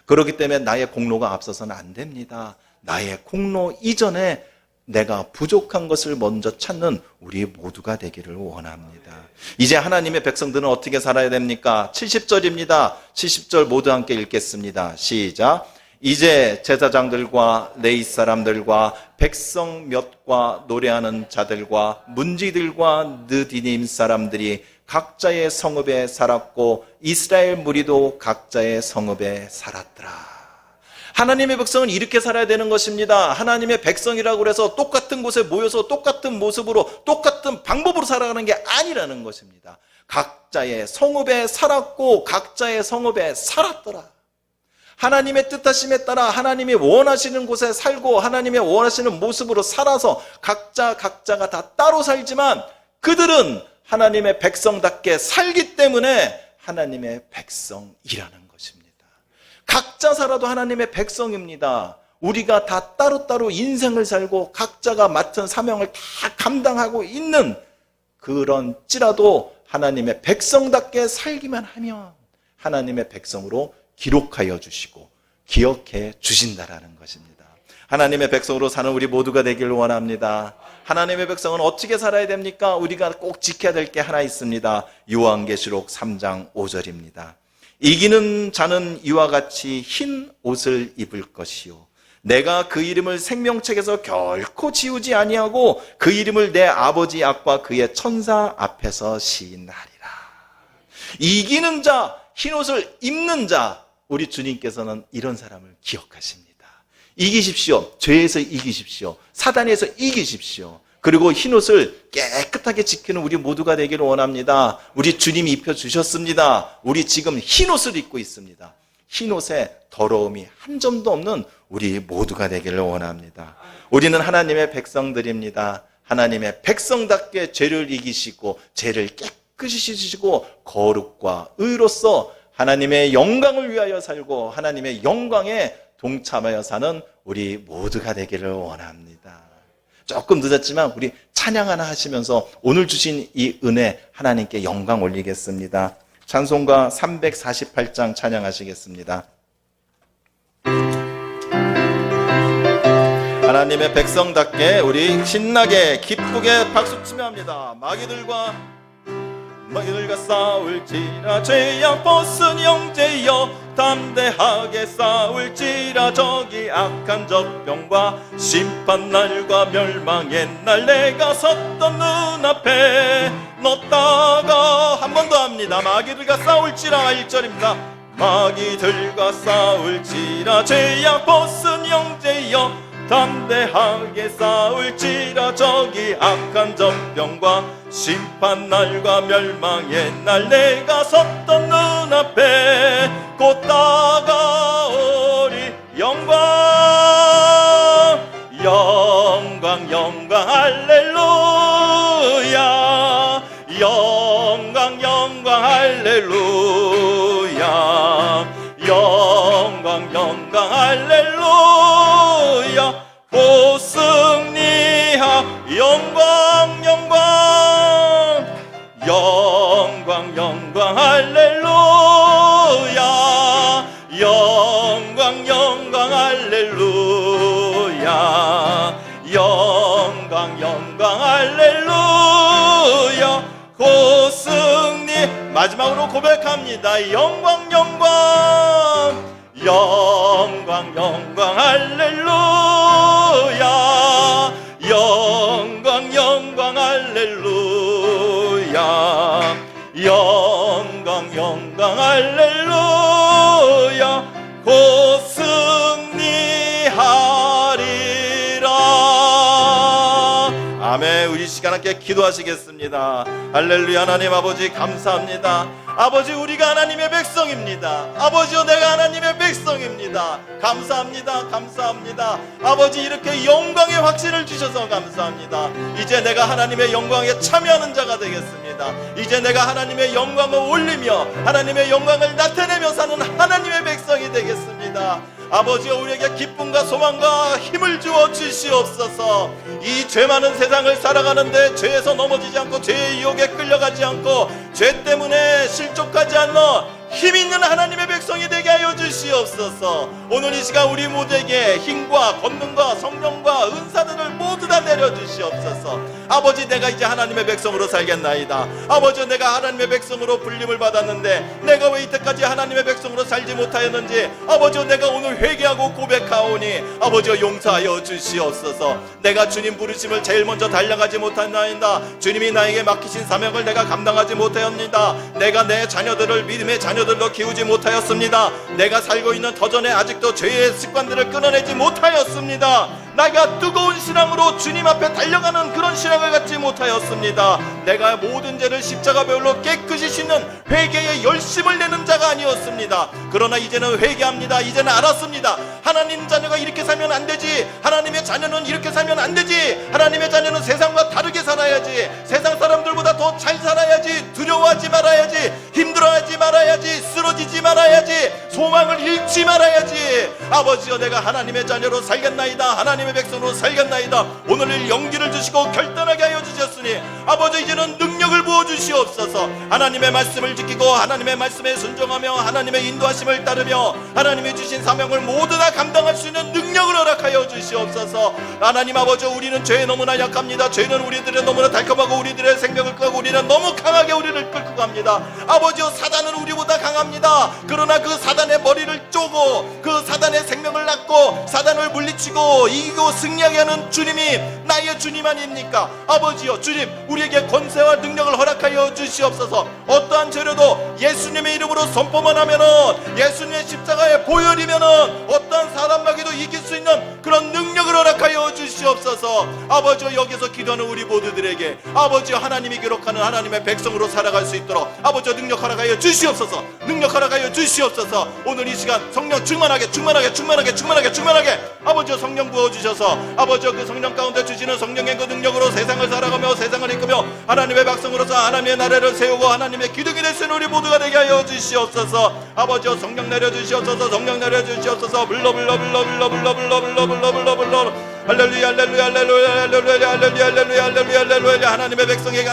그렇기 때문에 나의 공로가 앞서서는 안 됩니다. 나의 공로 이전에 내가 부족한 것을 먼저 찾는 우리 모두가 되기를 원합니다. 이제 하나님의 백성들은 어떻게 살아야 됩니까? 70절입니다. 70절 모두 함께 읽겠습니다. 시작. 이제 제사장들과 레위 사람들과 백성 몇과 노래하는 자들과 문지들과 느디님 사람들이 각자의 성읍에 살았고 이스라엘 무리도 각자의 성읍에 살았더라. 하나님의 백성은 이렇게 살아야 되는 것입니다. 하나님의 백성이라고 해서 똑같은 곳에 모여서 똑같은 모습으로 똑같은 방법으로 살아가는 게 아니라는 것입니다. 각자의 성읍에 살았고 각자의 성읍에 살았더라. 하나님의 뜻하심에 따라 하나님이 원하시는 곳에 살고 하나님의 원하시는 모습으로 살아서 각자가 다 따로 살지만 그들은 하나님의 백성답게 살기 때문에 하나님의 백성이라는 것입니다. 각자 살아도 하나님의 백성입니다. 우리가 다 따로따로 인생을 살고 각자가 맡은 사명을 다 감당하고 있는 그런지라도 하나님의 백성답게 살기만 하면 하나님의 백성으로 기록하여 주시고 기억해 주신다라는 것입니다. 하나님의 백성으로 사는 우리 모두가 되길 원합니다. 하나님의 백성은 어떻게 살아야 됩니까? 우리가 꼭 지켜야 될 게 하나 있습니다. 요한계시록 3장 5절입니다. 이기는 자는 이와 같이 흰 옷을 입을 것이요 내가 그 이름을 생명책에서 결코 지우지 아니하고 그 이름을 내 아버지 앞과 그의 천사 앞에서 시인하리라. 이기는 자, 흰옷을 입는 자, 우리 주님께서는 이런 사람을 기억하십니다. 이기십시오. 죄에서 이기십시오. 사단에서 이기십시오. 그리고 흰옷을 깨끗하게 지키는 우리 모두가 되기를 원합니다. 우리 주님이 입혀주셨습니다. 우리 지금 흰옷을 입고 있습니다. 흰옷에 더러움이 한 점도 없는 우리 모두가 되기를 원합니다. 우리는 하나님의 백성들입니다. 하나님의 백성답게 죄를 이기시고 죄를 깨끗이 씻으시고 거룩과 의로서 하나님의 영광을 위하여 살고 하나님의 영광에 동참하여 사는 우리 모두가 되기를 원합니다. 조금 늦었지만 우리 찬양 하나 하시면서 오늘 주신 이 은혜 하나님께 영광 올리겠습니다. 찬송가 348장 찬양하시겠습니다. 하나님의 백성답게 우리 신나게 기쁘게 박수치며 합니다. 마귀들과 싸울지라 죄악 벗은 형제여 담대하게 싸울지라 저기 악한 적병과 심판날과 멸망의 날 내가 섰던 눈앞에 넣다가 한 번 더 합니다. 마귀들과 싸울지라 1절입니다. 마귀들과 싸울지라 죄악 벗은 형제여 담대하게 싸울지라 저기 악한 전병과 심판날과 멸망의 날 내가 섰던 눈앞에 곧 다가오리 영광 영광 영광 할렐루야 영광 영광 할렐루야 영광 영광 할렐루야 오승리하 영광 영광 영광 영광 할렐루야 영광 영광 할렐루야 영광 영광 할렐루야 고승리 마지막으로 고백합니다. 영광 영광 영광 영광 할렐루야 영광 영광 할렐루야 영광 영광 할렐루야 곧 승리하리라. 아멘. 우리 시간 함께 기도하시겠습니다. 할렐루야. 하나님 아버지 감사합니다. 아버지 우리가 하나님의 백성입니다. 아버지요 내가 하나님의 백성입니다. 감사합니다. 감사합니다. 아버지 이렇게 영광의 확신을 주셔서 감사합니다. 이제 내가 하나님의 영광에 참여하는 자가 되겠습니다. 이제 내가 하나님의 영광을 올리며 하나님의 영광을 나타내며 사는 하나님의 백성이 되겠습니다. 아버지여 우리에게 기쁨과 소망과 힘을 주어 주시옵소서. 이 죄 많은 세상을 살아가는데 죄에서 넘어지지 않고 죄의 유혹에 끌려가지 않고 죄 때문에 실족하지 않는 힘 있는 하나님의 백성이 되게 하여 주시옵소서. 오늘 이 시간 우리 모두에게 힘과 권능과 성령과 은사들을 모두 다 내려주시옵소서. 아버지 내가 이제 하나님의 백성으로 살겠나이다. 아버지 내가 하나님의 백성으로 불림을 받았는데 내가 왜 이때까지 하나님의 백성으로 살지 못하였는지 아버지 내가 오늘 회개하고 고백하오니 아버지 용서하여 주시옵소서. 내가 주님 부르심을 제일 먼저 달려가지 못하나이다. 주님이 나에게 맡기신 사명을 내가 감당하지 못하였습니다. 내가 내 자녀들을 믿음의 자녀들로 키우지 못하였습니다. 내가 살고 있는 터전에 아직도 죄의 습관들을 끊어내지 못하였습니다. 내가 뜨거운 신앙으로 주님 앞에 달려가는 그런 신앙을 갖지 못하였습니다. 내가 모든 죄를 십자가별로 깨끗이 씻는 회개에 열심을 내는 자가 아니었습니다. 그러나 이제는 회개합니다. 이제는 알았습니다. 하나님 자녀가 이렇게 살면 안 되지. 하나님의 자녀는 이렇게 살면 안 되지. 하나님의 자녀는 세상과 다르게 살아야지. 세상 사람들보다 더 잘 살아야지. 두려워하지 말아야지. 힘들어하지 말아야지. 쓰러지지 말아야지. 소망을 잃지 말아야지. 아버지여, 내가 하나님의 자녀로 살겠나이다. 하나님의 백성으로 살겠나이다. 오늘 용기를 주시고 결단하게 하여 주셨으니 아버지, 이제는 능력을 부어주시옵소서. 하나님의 말씀을 지키고 하나님의 말씀에 순종하며 하나님의 인도하심을 따르며 하나님이 주신 사명을 모두 다 감당할 수 있는 능력을 허락하여 주시옵소서. 하나님 아버지, 우리는 죄에 너무나 약합니다. 죄는 우리들의 너무나 달콤하고 우리들의 생명을 끄고 우리는 너무 강하게 우리를 끌고 갑니다. 아버지여, 사단은 우리보다 강합니다. 그러나 그 사단의 머리를 쪼고 그 사단의 생명을 낳고 사단을 물리치고 이기고 승리하게 하는 주님이 나의 주님 아닙니까? 아버지여, 주님, 우리에게 권세와 능력을 허락하여 주시옵소서. 어떠한 죄로도 예수님의 이름으로 선포만 하면은, 예수님의 십자가의 보혈이면은 어떠한 사람 마귀도 이길 수 있는 그런 능력을 허락하여 주시옵소서. 아버지여, 여기서 기도하는 우리 모두들에게 아버지여, 하나님이 기록하는 하나님의 백성으로 살아갈 수 있도록 아버지여, 능력 허락하여 주시옵소서. 능력 허락하여 주시옵소서. 오늘 이 시간 성령 충만하게 아버지여, 성령 부어주셔서 아버지여, 그 성령 가운데 주시는 성령의 그 능력으로 세상을 살아가며 세상을 이끌며 하나님의 백성으로서 하나님의 나라를 세우고 하나님의 기둥이 될 수 있는 우리 모두가 되게 하여 주시옵소서. 아버지여, 성령 내려주시옵소서. 성령 내려주시옵소서. 불러 할렐루야 할렐루야 할렐루야 할렐루야 할렐루야 할렐루야 할렐루야 할렐루야. 하나님의 백성에게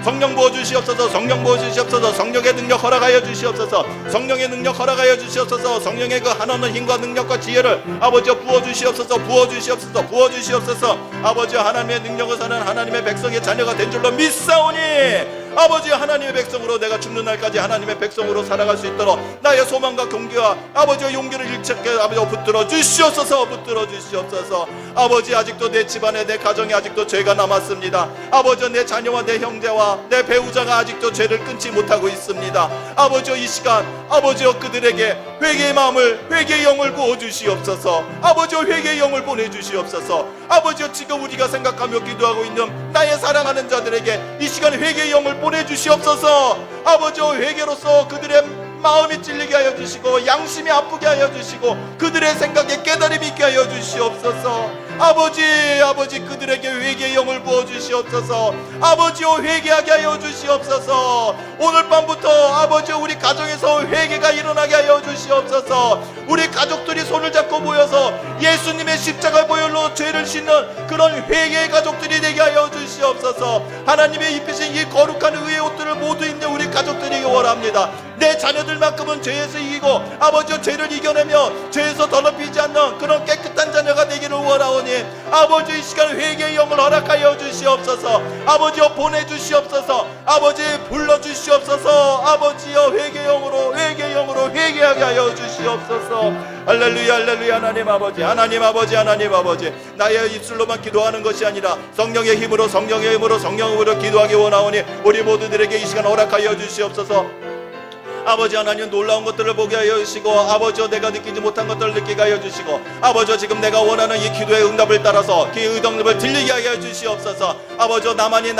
성령 부어주시옵소서. 성령 부어주시옵소서. 성령의 능력 허락하여 주시옵소서. 성령의 능력 허락하여 주시옵소서. 성령의 그 하나는 힘과 능력과 지혜를 아버지여 부어주시옵소서. 부어주시옵소서. 아버지여, 하나님의 능력을 사는 하나님의 백성의 자녀가 된 줄로 믿사오니 아버지, 하나님의 백성으로 내가 죽는 날까지 하나님의 백성으로 살아갈 수 있도록 나의 소망과 경계와 아버지의 용기를 일체게 아버지 붙들어 주시옵소서. 아버지, 아직도 내 집안에 내 가정에 아직도 죄가 남았습니다. 아버지, 내 자녀와 내 형제와 내 배우자가 아직도 죄를 끊지 못하고 있습니다. 아버지, 이 시간 아버지여, 그들에게 회개의 마음을, 회개의 영을 부어주시옵소서. 아버지, 회개의 영을 보내주시옵소서. 아버지, 지금 우리가 생각하며 기도하고 있는 나의 사랑하는 자들에게 이 시간 회개의 영을 보내주시옵소서. 아버지, 회개로서 그들의 마음이 찔리게 하여 주시고 양심이 아프게 하여 주시고 그들의 생각에 깨달음이 있게 하여 주시옵소서. 아버지, 그들에게 회개의 영을 부어주시옵소서. 아버지여, 회개하게 하여 주시옵소서. 오늘 밤부터 아버지, 우리 가정에서 회개가 일어나게 하여 주시옵소서. 우리 가족들이 손을 잡고 모여서 예수님의 십자가 보혈로 죄를 씻는 그런 회개의 가족들이 되게 하여 주시옵소서. 하나님의 입히신 이 거룩한 의의 옷들을 모두 입는 우리 가족들이 원합니다. 내 자녀들만큼은 죄에서 이기고 아버지여, 죄를 이겨내며 죄에서 더럽히지 않는 그런 깨끗한 자녀가 되기를 원하오니 아버지, 이 시간 회개의 영을 허락하여 주시옵소서. 아버지여, 보내주시옵소서. 아버지, 불러주시옵소서. 아버지여, 회개의 영으로 회개하게 하여 주시옵소서. 할렐루야 할렐루야. 하나님 아버지, 나의 입술로만 기도하는 것이 아니라 성령의 힘으로 기도하기 원하오니 우리 모두들에게 이 시간 허락하여 주시옵소서. 아버지 하나님, 놀라운 것들을 보게 하여 주시고 아버지여, 내가 느끼지 못한 것들을 느끼게 하여 주시고 아버지여, 지금 내가 원하는 이 기도의 응답을 따라서 그 응답을 들리게 하여 주시옵소서. 아버지여, 나만이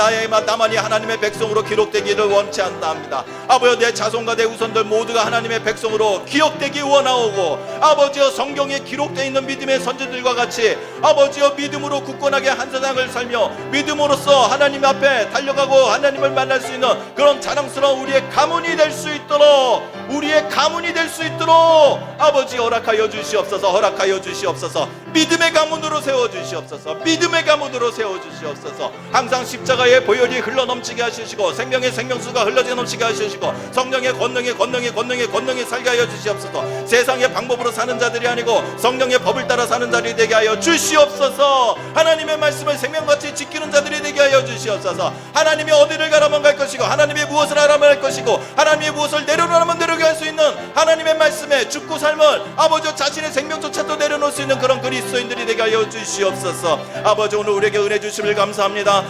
하나님의 백성으로 기록되기를 원치 않나합니다. 아버지여, 내 자손과 내 후손들 모두가 하나님의 백성으로 기억되기 원하오고 아버지여, 성경에 기록되어 있는 믿음의 선지들과 같이 아버지여, 믿음으로 굳건하게 한 세상을 살며 믿음으로써 하나님 앞에 달려가고 하나님을 만날 수 있는 그런 자랑스러운 우리의 가문이 될 수 있도록 아버지 허락하여 주시옵소서. 믿음의 가문으로 세워주시옵소서. 항상 십자가의 보혈이 흘러넘치게 하시고 생명의 생명수가 흘러져 넘치게 하시고 성령의 권능이 살게 하여 주시옵소서. 세상의 방법으로 사는 자들이 아니고 성령의 법을 따라 사는 자들이 되게 하여 주시옵소서. 하나님의 말씀을 생명같이 지키는 자들이 되게 하여 주시옵소서. 하나님이 어디를 가라면 갈 것이고 하나님이 무엇을 하라면 할 것이고 하나님이 무엇을 내려놓으라면 내려게 할 수 있는 하나님의 말씀에 죽고 삶을 아버지 자신의 생명조차도 내려놓을 수 있는 그런 그리스도인들이 되게 하여 주시옵소서. 아버지, 오늘 우리에게 은혜 주심을 감사합니다.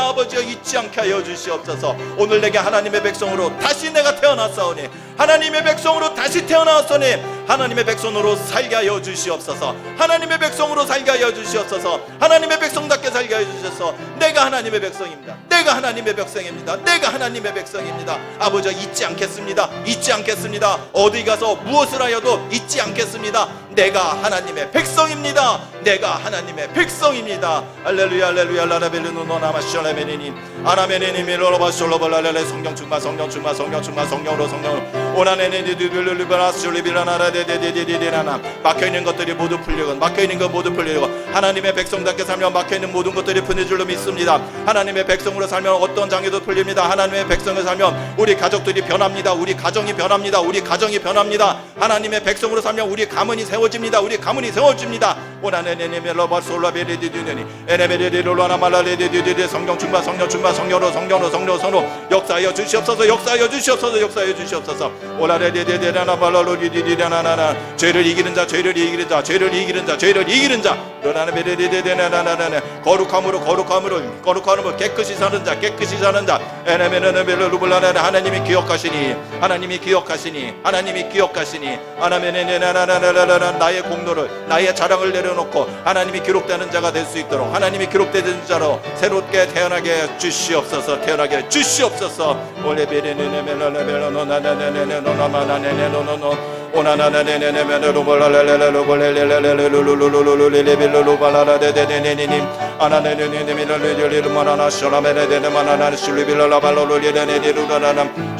아버지여, 잊지 않게 하여 주시옵소서. 오늘 내게 하나님의 백성으로 다시 내가 태어났사오니 하나님의 백성으로 다시 태어나왔으니 하나님의 백성으로 살게 하여 주시옵소서. 하나님의 백성으로 살게 하여 주시옵소서. 하나님의 백성답게 살게 하여 주셔서 내가 하나님의 백성입니다. 내가 하나님의 백성입니다. 내가 하나님의 백성입니다. 아버지 잊지 않겠습니다. 잊지 않겠습니다. 어디 가서 무엇을 하여도 잊지 않겠습니다. 내가 하나님의 백성입니다. 내가 하나님의 백성입니다. 할렐루야 할렐루야 라라벨루노나마시올레메니니 아나메네니밀로바솔로발랄레 성령 충만 성령 충만 성령 충만 성령으로 성령으로 오나네네디들루루바라솔리빌라나라데데데데데나나 막혀있는 것들이 모두 풀리고 막혀있는 것 모두 풀리고 하나님의 백성답게 살면 막혀있는 모든 것들이 풀릴 줄로 믿습니다. 하나님의 백성으로 살면 어떤 장애도 풀립니다. 하나님의 백성을 살면 우리 가족들이 변합니다. 우리 가정이 변합니다. 우리 가정이 변합니다. 하나님의 백성으로 살면 우리 가문이 세워집니다. 우리 가문이 세워집니다. 오나네네네멜로바솔라베데디디니 에네메데디로라나말라레데디디 성령 충만 성령 충만 성령으로 성령으로 성령으로 성령으로 역사하여 주시옵소서. 역사하여 주시옵소서. 역사하여 주시옵소서. 오라레데데데나발로리디디나나나 죄를 이기는 자 죄를 이기는 자 죄를 이기는 자 죄를 이기는 자 로나네베데데데나나나나 거룩함으로 거룩함으로 거룩함으로 깨끗이 사는 자 깨끗이 사는 자 에네메네멜로루블라나 하나님이 기억하시니 하나님이 기억하시니 하나님이 기억하시니 아나메네네나나나나나 나의 공로를 나의 자랑을 내려놓고 하나님이 기록되는 자가 될 수 있도록 하나님이 기록되는 자로 새롭게 태어나게 주시옵소서. 태어나게 주시옵소서. 올레베레네멜로레벨로노나나네네노나마나네네노노노 오나나네네네멜로발랄레레로볼레레레로로발라라데데네네님 아나네네네멜로레레로마나나쇼라메레데네마나나실리빌라라발로레레네루라나남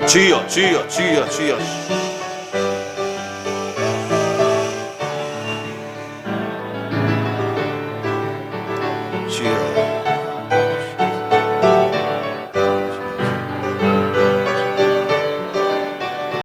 주여 주여 주여 주여